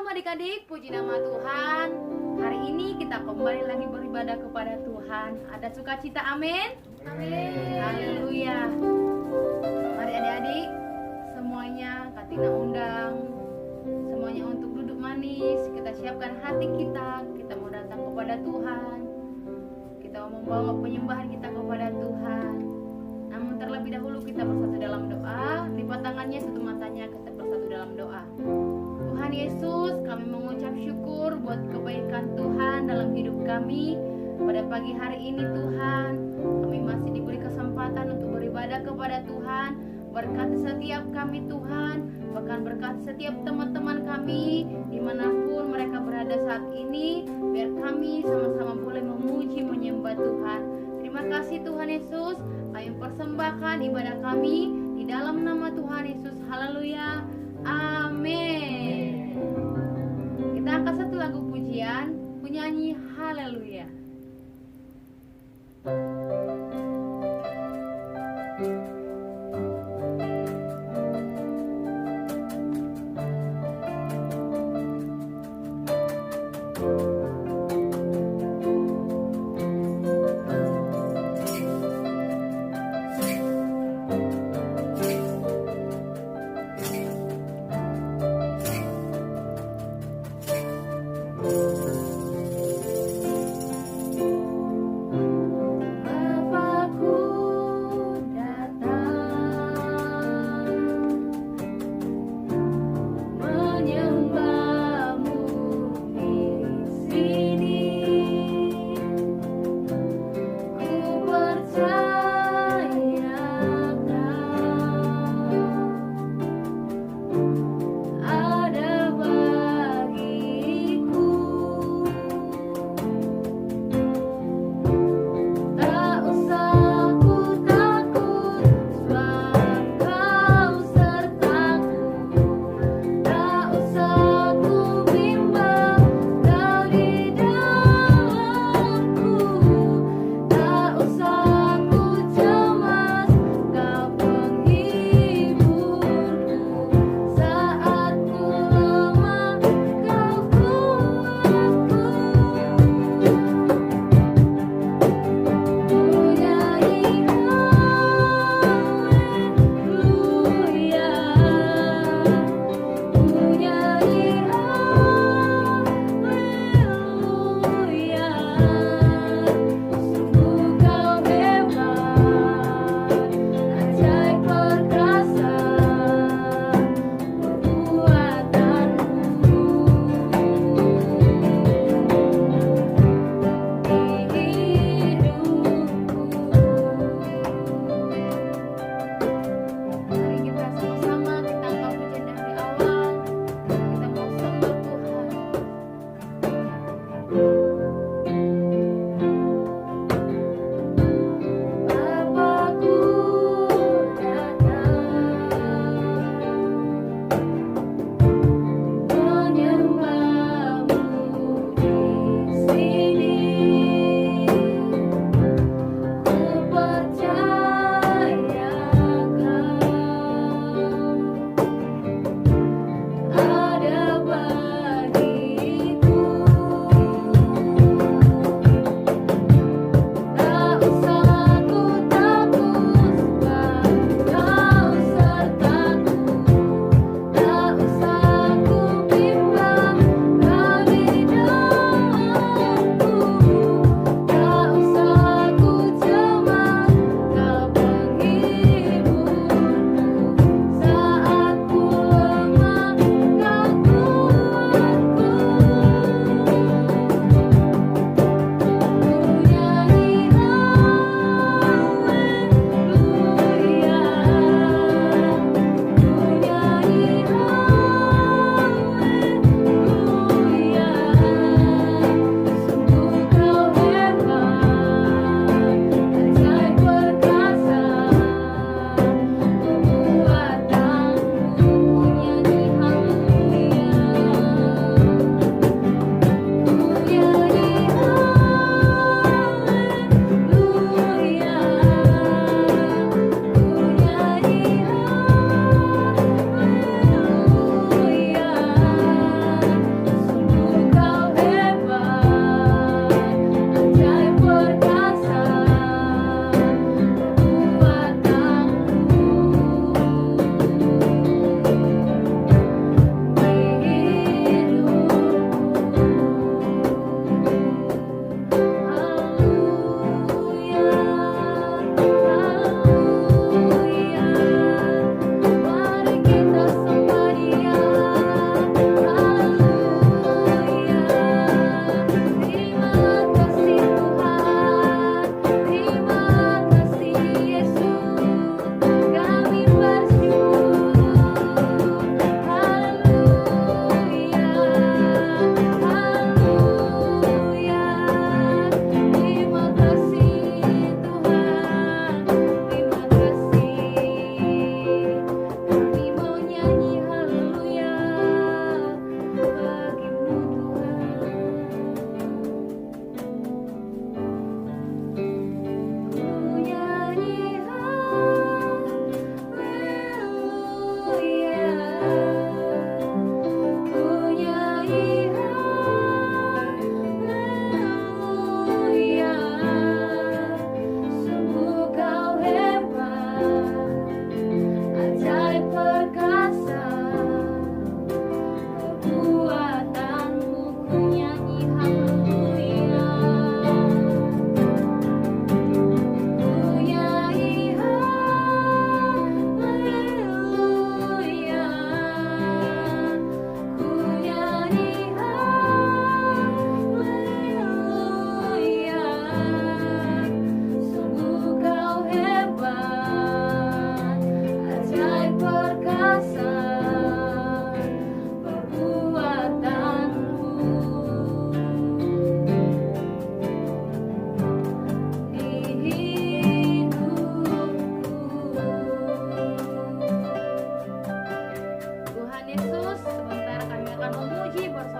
adik-adik, puji nama Tuhan. Hari ini kita kembali lagi beribadah kepada Tuhan. Ada sukacita, amin. Amin. Haleluya. Mari adik-adik, semuanya Katina undang semuanya untuk duduk manis. Kita siapkan hati kita. Kita mau datang kepada Tuhan. Kita mau membawa penyembahan kita kepada Tuhan. Namun terlebih dahulu kita bersatu dalam doa. Lipat tangannya, tutup matanya, kita bersatu dalam doa. Tuhan Yesus, kami mengucap syukur buat kebaikan Tuhan dalam hidup kami. Pada pagi hari ini Tuhan, kami masih diberi kesempatan untuk beribadah kepada Tuhan. Berkati setiap kami Tuhan, bahkan berkati setiap teman-teman kami dimanapun mereka berada saat ini. Biar kami sama-sama boleh memuji menyembah Tuhan. Terima kasih Tuhan Yesus, kami persembahkan ibadah kami di dalam nama Tuhan Yesus. Haleluya, amin. Kita angkat satu lagu pujian, penyanyi Haleluya.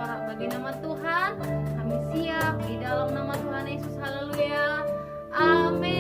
bagi nama Tuhan. Kami siap di dalam nama Tuhan Yesus. Haleluya. Amin.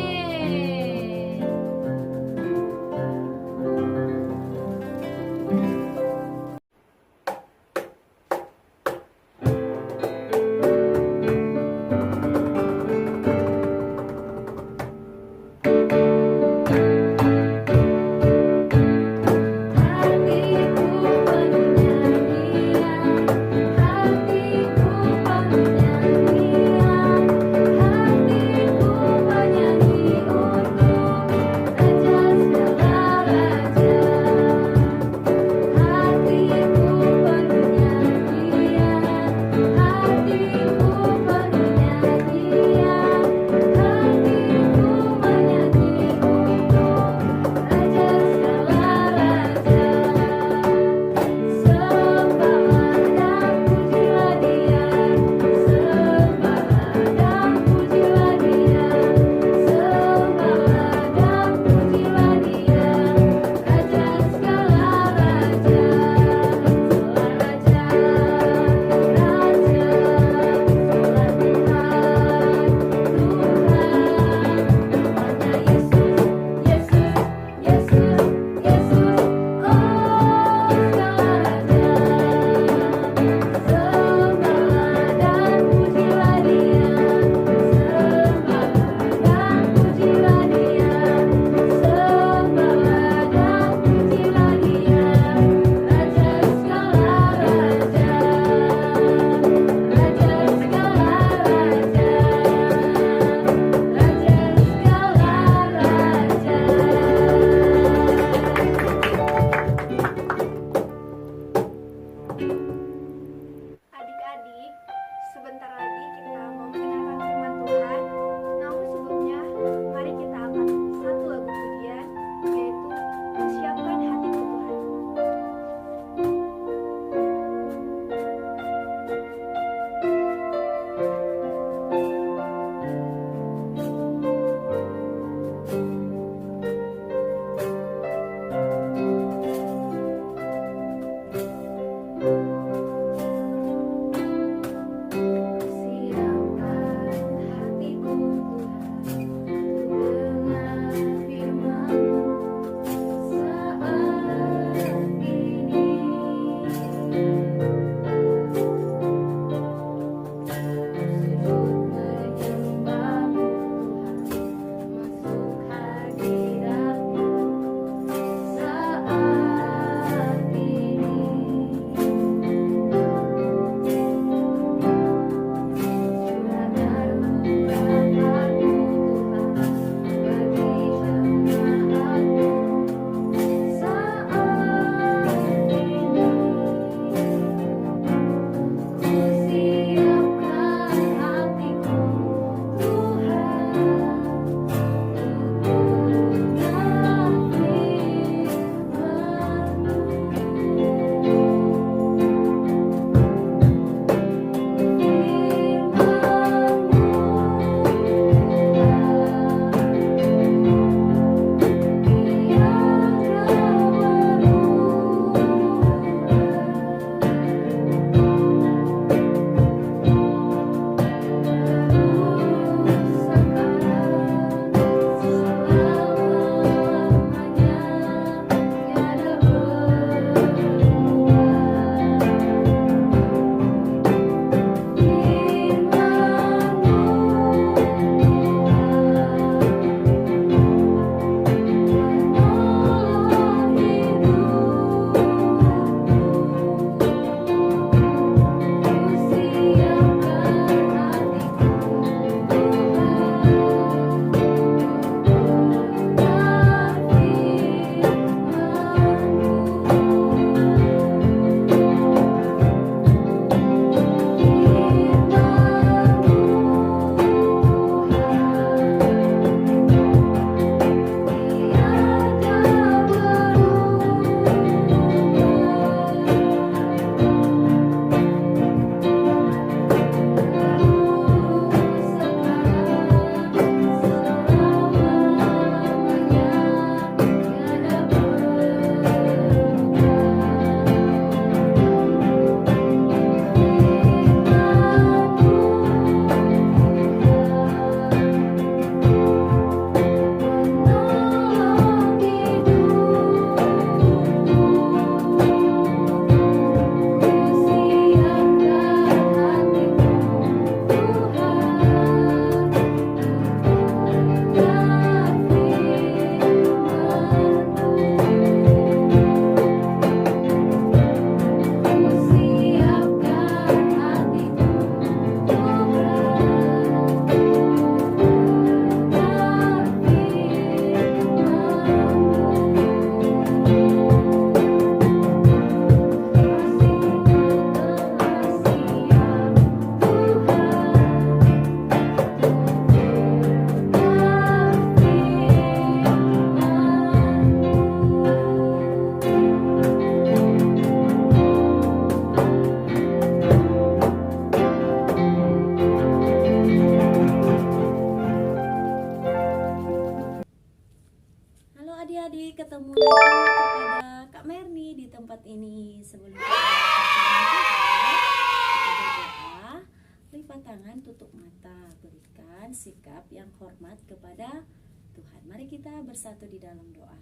sikap yang hormat kepada Tuhan. Mari kita bersatu di dalam doa.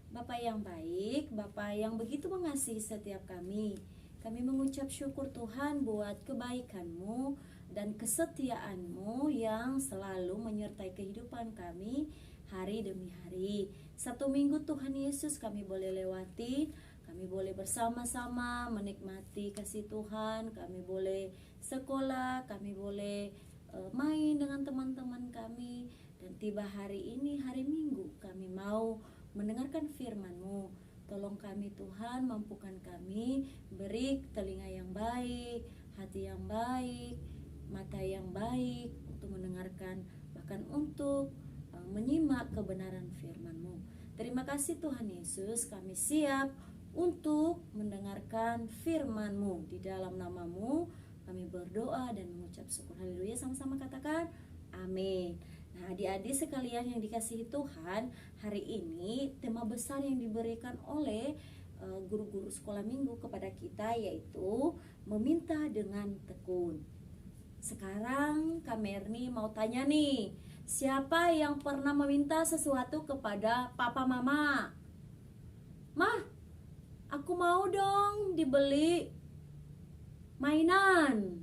Bapa yang baik, Bapa yang begitu mengasihi setiap kami mengucap syukur Tuhan buat kebaikan-Mu dan kesetiaan-Mu yang selalu menyertai kehidupan kami hari demi hari. Satu minggu Tuhan Yesus kami boleh lewati, kami boleh bersama-sama menikmati kasih Tuhan, kami boleh sekolah, kami boleh main dengan teman-teman kami. Dan tiba hari ini, hari Minggu, kami mau mendengarkan firman-Mu. Tolong kami Tuhan, mampukan kami, beri telinga yang baik, hati yang baik, mata yang baik untuk mendengarkan, bahkan untuk menyimak kebenaran firman-Mu. Terima kasih Tuhan Yesus, kami siap untuk mendengarkan firman-Mu. Di dalam nama-Mu kami berdoa dan mengucap syukur. Haleluya, sama-sama katakan amin. Nah, adik-adik sekalian yang dikasihi Tuhan, hari ini tema besar yang diberikan oleh guru-guru sekolah minggu kepada kita yaitu meminta dengan tekun. Sekarang Kak Merni mau tanya nih, siapa yang pernah meminta sesuatu kepada papa mama? Mah, aku mau dong dibeli mainan.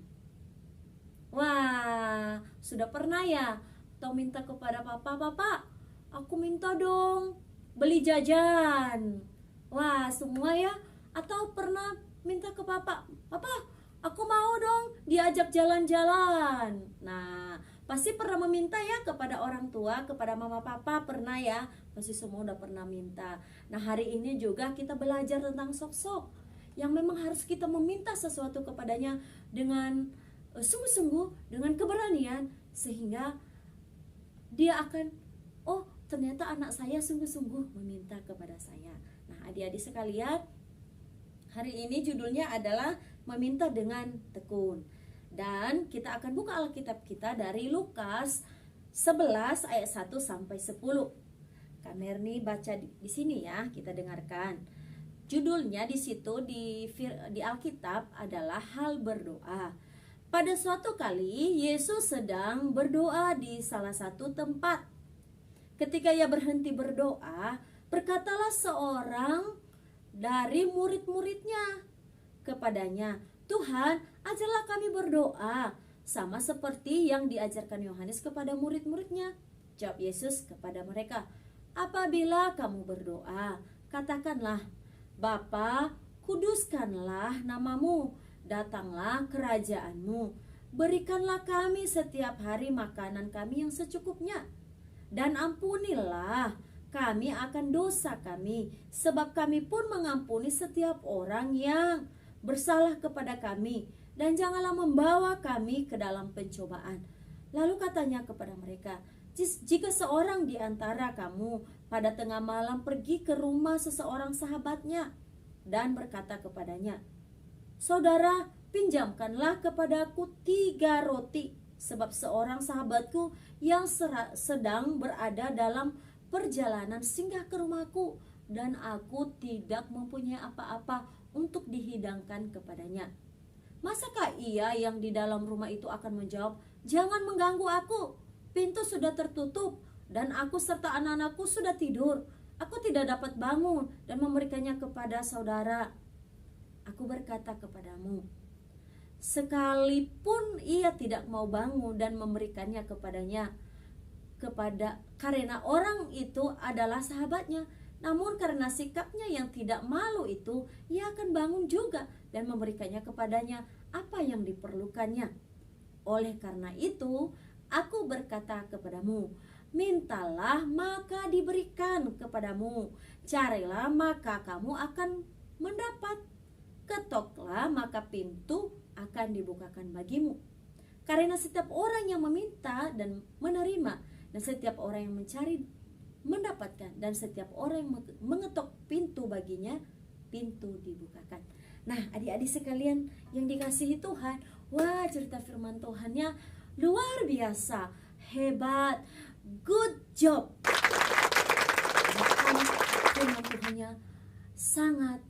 Wah, sudah pernah ya? Atau minta kepada papa, aku minta dong beli jajan. Wah, semua ya? Atau pernah minta ke papa, aku mau dong diajak jalan-jalan. Nah, pasti pernah meminta ya kepada orang tua, kepada mama papa, pernah ya? Pasti semua udah pernah minta. Nah, hari ini juga kita belajar tentang sosok yang memang harus kita meminta sesuatu kepadanya dengan sungguh-sungguh, dengan keberanian, sehingga dia akan, oh ternyata anak saya sungguh-sungguh meminta kepada saya. Nah, adik-adik sekalian, hari ini judulnya adalah meminta dengan tekun. Dan kita akan buka Alkitab kita dari Lukas 11 ayat 1 sampai 10. Kak Merni baca di sini ya, kita dengarkan. Judulnya di situ di Alkitab adalah hal berdoa. Pada suatu kali Yesus sedang berdoa di salah satu tempat. Ketika ia berhenti berdoa, berkatalah seorang dari murid-muridnya kepadanya, "Tuhan, ajarlah kami berdoa, sama seperti yang diajarkan Yohanes kepada murid-muridnya." Jawab Yesus kepada mereka, "Apabila kamu berdoa, katakanlah, Bapa, kuduskanlah namamu, datanglah kerajaan-Mu, berikanlah kami setiap hari makanan kami yang secukupnya, dan ampunilah kami akan dosa kami, sebab kami pun mengampuni setiap orang yang bersalah kepada kami, dan janganlah membawa kami ke dalam pencobaan." Lalu katanya kepada mereka, "Jika seorang di antara kamu pada tengah malam pergi ke rumah seseorang sahabatnya dan berkata kepadanya, 'Saudara, pinjamkanlah kepadaku 3 roti, sebab seorang sahabatku yang sedang berada dalam perjalanan singgah ke rumahku, dan aku tidak mempunyai apa-apa untuk dihidangkan kepadanya.' Masakah ia yang di dalam rumah itu akan menjawab, 'Jangan mengganggu aku, pintu sudah tertutup, dan aku serta anak-anakku sudah tidur. Aku tidak dapat bangun dan memberikannya kepada saudara.' Aku berkata kepadamu, sekalipun ia tidak mau bangun dan memberikannya kepadanya, karena orang itu adalah sahabatnya, namun karena sikapnya yang tidak malu itu, ia akan bangun juga dan memberikannya kepadanya apa yang diperlukannya. Oleh karena itu, aku berkata kepadamu, mintalah maka diberikan kepadamu, carilah maka kamu akan mendapat, ketoklah maka pintu akan dibukakan bagimu. Karena setiap orang yang meminta dan menerima, dan setiap orang yang mencari mendapatkan, dan setiap orang yang mengetok pintu baginya, pintu dibukakan." Nah, adik-adik sekalian yang dikasihi Tuhan, wah, cerita firman Tuhannya luar biasa, hebat, good job. Bahkan firman Tuhannya sangat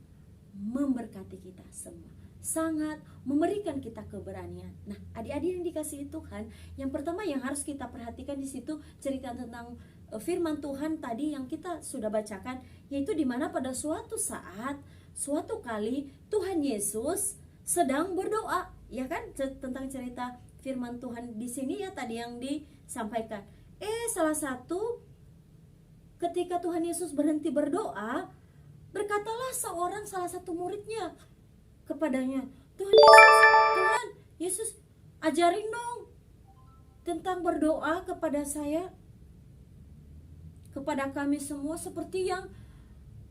memberkati kita semua. sangat memberikan kita keberanian. Nah, adik-adik yang dikasihi Tuhan, yang pertama yang harus kita perhatikan di situ cerita tentang firman Tuhan tadi yang kita sudah bacakan, yaitu di mana pada suatu saat, suatu kali Tuhan Yesus sedang berdoa, ya kan? Tentang cerita firman Tuhan di sini ya tadi yang disampaikan. Salah satu ketika Tuhan Yesus berhenti berdoa, berkatalah salah satu muridnya kepadanya, Tuhan Yesus, ajarin dong tentang berdoa kepada saya, kepada kami semua seperti yang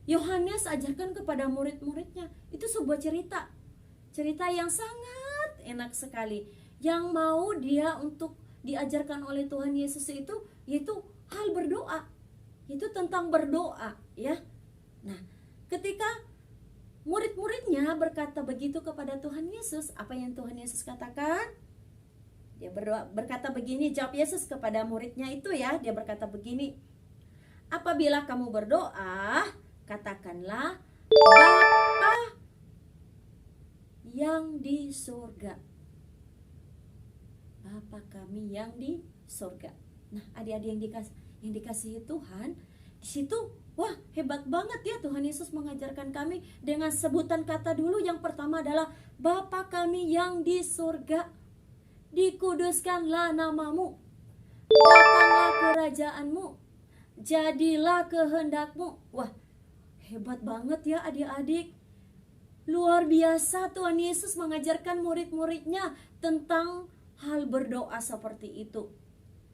Yohanes ajarkan kepada murid-muridnya. Itu sebuah cerita yang sangat enak sekali, yang mau dia untuk diajarkan oleh Tuhan Yesus itu, yaitu hal berdoa, itu tentang berdoa ya. Nah, ketika murid-muridnya berkata begitu kepada Tuhan Yesus, apa yang Tuhan Yesus katakan? Dia berkata begini, jawab Yesus kepada muridnya itu ya, dia berkata begini, apabila kamu berdoa, katakanlah, Bapa yang di surga. Bapa kami yang di surga. Nah, adik-adik yang dikasihi Tuhan, di situ wah, hebat banget ya Tuhan Yesus mengajarkan kami dengan sebutan kata dulu. Yang pertama adalah Bapa kami yang di surga, dikuduskanlah namamu, datanglah kerajaanmu, jadilah kehendakmu. Wah, hebat banget ya adik-adik. Luar biasa Tuhan Yesus mengajarkan murid-muridnya tentang hal berdoa seperti itu.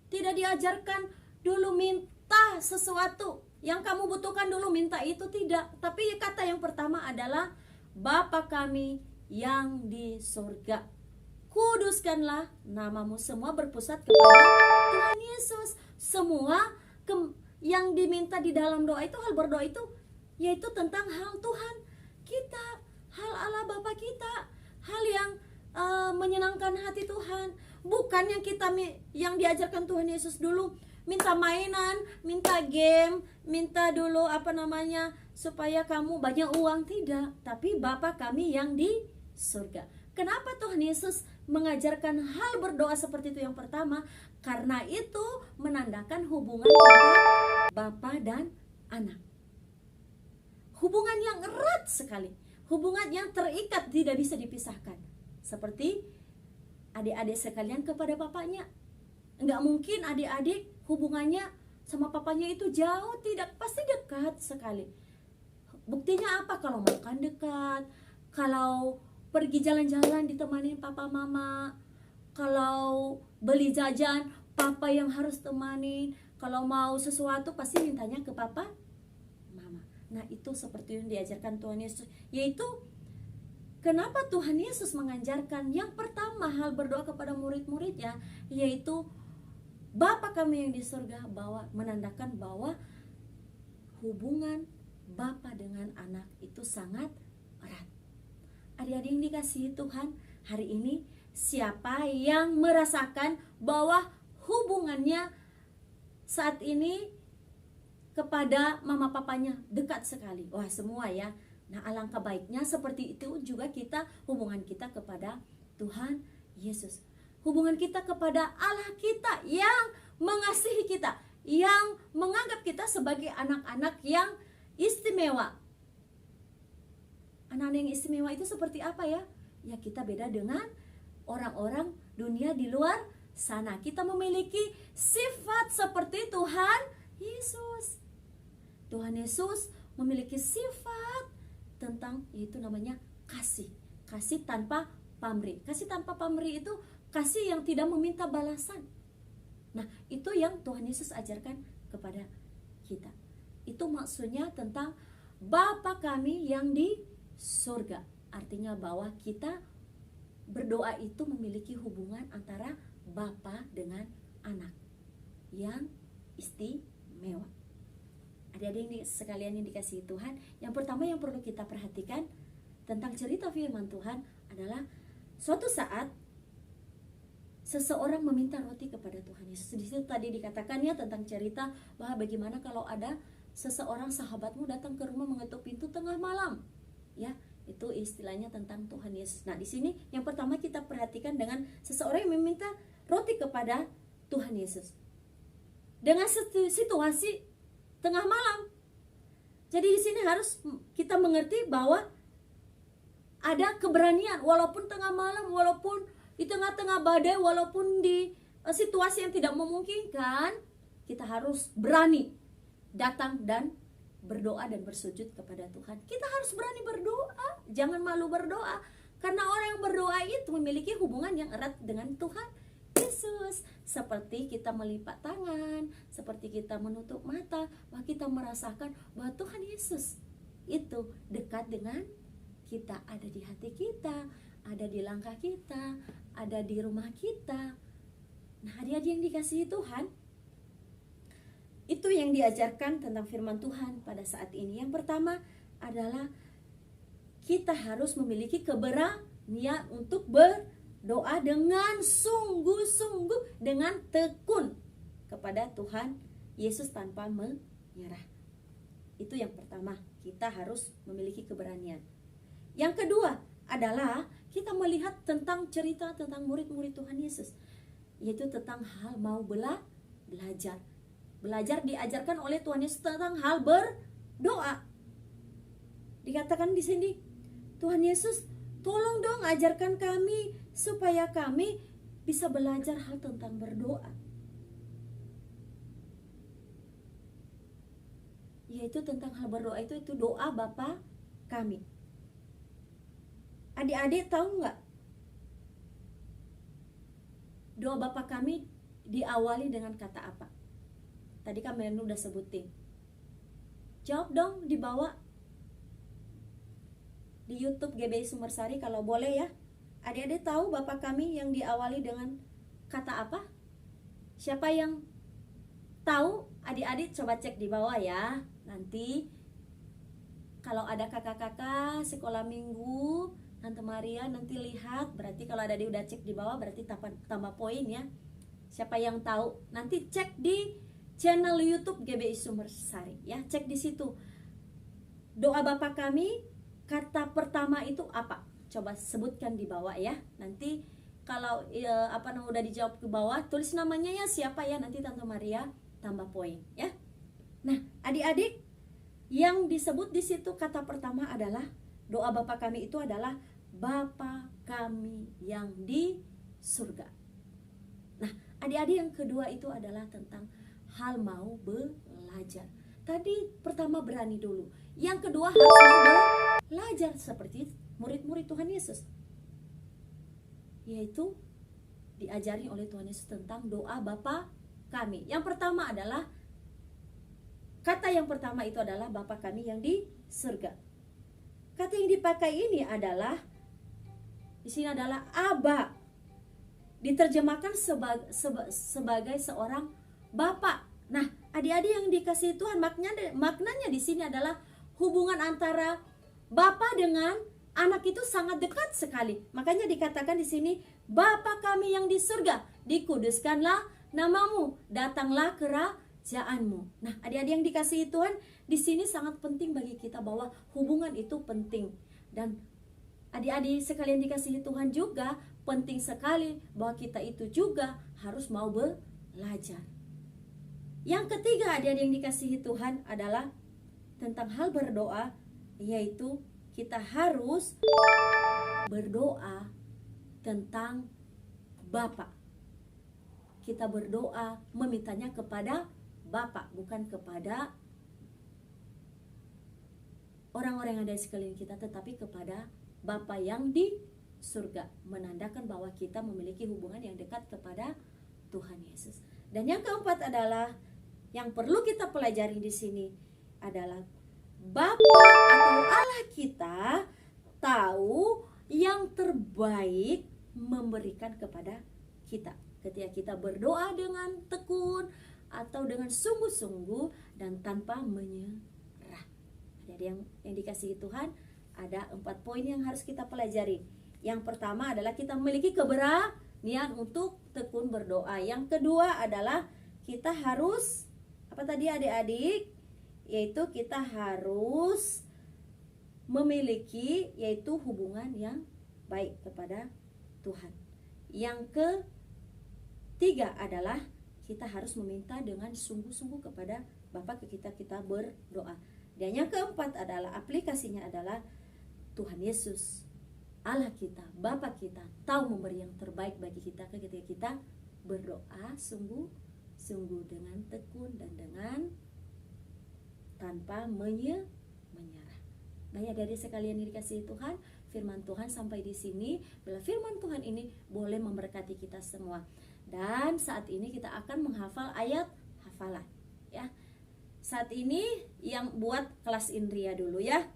Tidak diajarkan dulu minta sesuatu yang kamu butuhkan dulu, minta itu, tidak. Tapi kata yang pertama adalah Bapa kami yang di surga, kuduskanlah namamu. Semua berpusat kepada Tuhan Yesus. Semua yang diminta di dalam doa itu, hal berdoa itu, yaitu tentang hal Tuhan kita, hal Allah Bapa kita, hal yang menyenangkan hati Tuhan. Bukan yang diajarkan Tuhan Yesus dulu, minta mainan, minta game, minta dulu supaya kamu banyak uang, tidak. Tapi Bapa kami yang di surga. Kenapa Tuhan Yesus mengajarkan hal berdoa seperti itu? Yang pertama, karena itu menandakan hubungan antara Bapa dan anak. Hubungan yang erat sekali, hubungan yang terikat, tidak bisa dipisahkan. Seperti adik-adik sekalian kepada papanya. Enggak mungkin adik-adik hubungannya sama papanya itu jauh, tidak, pasti dekat sekali. Buktinya apa? Kalau makan dekat, kalau pergi jalan-jalan ditemani papa mama, kalau beli jajan papa yang harus temani, kalau mau sesuatu pasti mintanya ke papa mama. Nah, itu seperti yang diajarkan Tuhan Yesus, yaitu kenapa Tuhan Yesus mengajarkan yang pertama hal berdoa kepada murid-muridnya, yaitu Bapa kami yang di surga, menandakan bahwa hubungan Bapa dengan anak itu sangat erat. Adik-adik yang dikasihi Tuhan, hari ini siapa yang merasakan bahwa hubungannya saat ini kepada mama papanya dekat sekali? Wah, semua ya. Nah, alangkah baiknya seperti itu juga hubungan kita kepada Tuhan Yesus. Hubungan kita kepada Allah kita yang mengasihi kita, yang menganggap kita sebagai anak-anak yang istimewa. Anak-anak yang istimewa itu seperti apa ya? Ya, kita beda dengan orang-orang dunia di luar sana. Kita memiliki sifat seperti Tuhan Yesus. Tuhan Yesus memiliki sifat tentang, yaitu namanya kasih. Kasih tanpa pamrih. Kasih tanpa pamrih itu kasih yang tidak meminta balasan. Nah, itu yang Tuhan Yesus ajarkan kepada kita. Itu maksudnya tentang Bapa kami yang di surga. Artinya bahwa kita berdoa itu memiliki hubungan antara Bapa dengan anak yang istimewa. Adik-adik sekalian yang dikasihi Tuhan, yang pertama yang perlu kita perhatikan tentang cerita firman Tuhan adalah suatu saat seseorang meminta roti kepada Tuhan Yesus. Di situ tadi dikatakan ya tentang cerita bahwa bagaimana kalau ada seseorang sahabatmu datang ke rumah mengetuk pintu tengah malam, ya, Itu istilahnya tentang Tuhan Yesus. Nah, di sini yang pertama kita perhatikan dengan seseorang yang meminta roti kepada Tuhan Yesus. Dengan situasi tengah malam. Jadi di sini harus kita mengerti bahwa ada keberanian walaupun tengah malam, walaupun di tengah-tengah badai, walaupun di situasi yang tidak memungkinkan, kita harus berani datang dan berdoa dan bersujud kepada Tuhan. Kita harus berani berdoa, jangan malu berdoa, karena orang yang berdoa itu memiliki hubungan yang erat dengan Tuhan Yesus. Seperti kita melipat tangan, seperti kita menutup mata, bahwa kita merasakan bahwa Tuhan Yesus itu dekat dengan kita, ada di hati kita, ada di langkah kita, ada di rumah kita. Nah, adik-adik yang dikasihi Tuhan, itu yang diajarkan tentang firman Tuhan pada saat ini. Yang pertama adalah kita harus memiliki keberanian untuk berdoa dengan sungguh-sungguh, dengan tekun kepada Tuhan Yesus tanpa menyerah. Itu yang pertama, kita harus memiliki keberanian. Yang kedua adalah kita melihat tentang cerita tentang murid-murid Tuhan Yesus, yaitu tentang hal mau belajar. Belajar diajarkan oleh Tuhan Yesus tentang hal berdoa. Dikatakan di sini, Tuhan Yesus, tolong dong ajarkan kami supaya kami bisa belajar hal tentang berdoa. Yaitu tentang hal berdoa itu doa Bapa kami. Adik-adik tahu nggak? Doa Bapa kami diawali dengan kata apa? Tadi kami udah sebutin. Jawab dong di bawah di YouTube GBI Sumbersari kalau boleh ya. Adik-adik tahu Bapa kami yang diawali dengan kata apa? Siapa yang tahu? Adik-adik coba cek di bawah ya. Nanti kalau ada kakak-kakak sekolah minggu, Tante Maria nanti lihat, berarti kalau ada udah cek di bawah berarti tambah poin ya. Siapa yang tahu? Nanti cek di channel YouTube GBI Sumbersari ya, cek di situ. Doa Bapa kami, kata pertama itu apa? Coba sebutkan di bawah ya. Nanti kalau udah dijawab ke bawah, tulis namanya ya, siapa ya, nanti Tante Maria tambah poin ya. Nah, adik-adik, yang disebut di situ kata pertama adalah doa Bapa kami itu adalah Bapa kami yang di surga. Nah, adik-adik, yang kedua itu adalah tentang hal mau belajar. Tadi pertama berani dulu. Yang kedua harus mau belajar seperti murid-murid Tuhan Yesus. Yaitu diajari oleh Tuhan Yesus tentang doa Bapa kami. Yang pertama adalah kata yang pertama itu adalah Bapa kami yang di surga. Kata yang dipakai ini adalah di sini adalah Aba. Diterjemahkan sebagai seorang Bapak. Nah, adik-adik yang dikasihi Tuhan, maknanya di sini adalah hubungan antara Bapa dengan anak itu sangat dekat sekali. Makanya dikatakan di sini, Bapa kami yang di surga, dikuduskanlah namamu, datanglah kerajaanmu. Nah, adik-adik yang dikasihi Tuhan, di sini sangat penting bagi kita bahwa hubungan itu penting. Dan adik-adik sekalian dikasihi Tuhan juga penting sekali bahwa kita itu juga harus mau belajar. Yang ketiga, adik-adik yang dikasihi Tuhan, adalah tentang hal berdoa, yaitu kita harus berdoa tentang Bapa. Kita berdoa memintanya kepada Bapa, bukan kepada orang-orang yang ada di sekeliling kita, tetapi kepada Bapa yang di surga, menandakan bahwa kita memiliki hubungan yang dekat kepada Tuhan Yesus. Dan yang keempat adalah yang perlu kita pelajari di sini adalah Bapa atau Allah kita tahu yang terbaik memberikan kepada kita ketika kita berdoa dengan tekun atau dengan sungguh-sungguh dan tanpa menyerah. Jadi yang dikasihi Tuhan, ada 4 poin yang harus kita pelajari. Yang pertama adalah kita memiliki keberanian untuk tekun berdoa. Yang kedua adalah kita harus apa tadi adik-adik? Yaitu kita harus memiliki yaitu hubungan yang baik kepada Tuhan. Yang ketiga adalah kita harus meminta dengan sungguh-sungguh kepada Bapa kita berdoa. Dan yang keempat adalah aplikasinya adalah Tuhan Yesus, Allah kita, Bapa kita tahu memberi yang terbaik bagi kita ketika kita berdoa sungguh-sungguh dengan tekun dan dengan tanpa menyerah. Banyak dari sekalian dikasihi Tuhan, firman Tuhan sampai di sini. Bila firman Tuhan ini boleh memberkati kita semua. Dan saat ini kita akan menghafal ayat hafalan, ya. Saat ini yang buat kelas Indria dulu ya.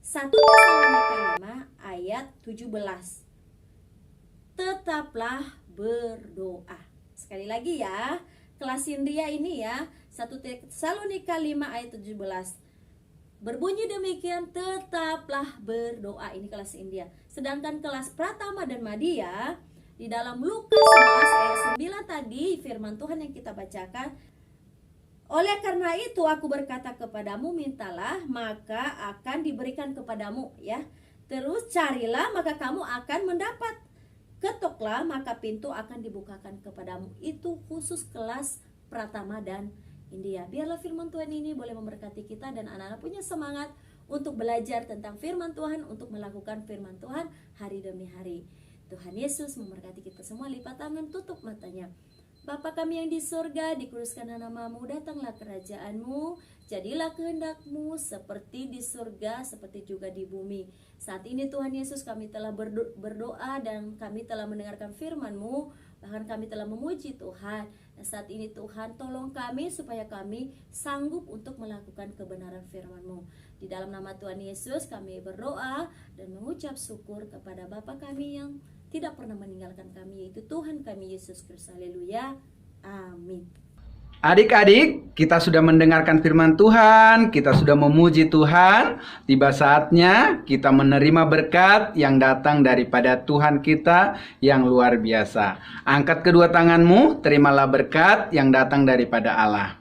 1 Tesalonika 5 ayat 17. Tetaplah berdoa. Sekali lagi ya, kelas Indria ini ya, 1 Tesalonika 5 ayat 17. Berbunyi demikian, tetaplah berdoa. Ini kelas India. Sedangkan kelas Pratama dan Madya di dalam Lukas 11 ayat 9 tadi firman Tuhan yang kita bacakan, oleh karena itu aku berkata kepadamu, mintalah maka akan diberikan kepadamu, ya. Terus carilah maka kamu akan mendapat. Ketoklah maka pintu akan dibukakan kepadamu. Itu khusus kelas Pratama dan India. Biarlah firman Tuhan ini boleh memberkati kita dan anak-anak punya semangat untuk belajar tentang firman Tuhan, untuk melakukan firman Tuhan hari demi hari. Tuhan Yesus memberkati kita semua. Lipat tangan, tutup matanya. Bapa kami yang di surga, dikuduskanlah namamu, datanglah kerajaanmu, jadilah kehendakmu seperti di surga, seperti juga di bumi. Saat ini Tuhan Yesus, kami telah berdoa dan kami telah mendengarkan firman-Mu, bahkan kami telah memuji Tuhan. Dan saat ini Tuhan, tolong kami supaya kami sanggup untuk melakukan kebenaran firman-Mu. Di dalam nama Tuhan Yesus kami berdoa dan mengucap syukur kepada Bapa kami yang tidak pernah meninggalkan kami, yaitu Tuhan kami Yesus Kristus. Haleluya. Amin. Adik-adik, kita sudah mendengarkan firman Tuhan, kita sudah memuji Tuhan. Tiba saatnya kita menerima berkat yang datang daripada Tuhan kita yang luar biasa. Angkat kedua tanganmu, terimalah berkat yang datang daripada Allah.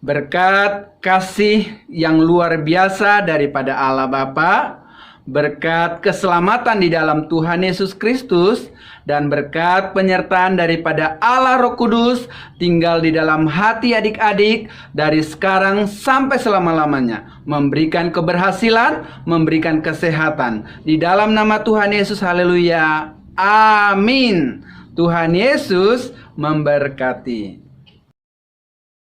Berkat kasih yang luar biasa daripada Allah Bapa, berkat keselamatan di dalam Tuhan Yesus Kristus, dan berkat penyertaan daripada Allah Roh Kudus tinggal di dalam hati adik-adik dari sekarang sampai selama-lamanya, memberikan keberhasilan, memberikan kesehatan di dalam nama Tuhan Yesus. Haleluya. Amin. Tuhan Yesus memberkati.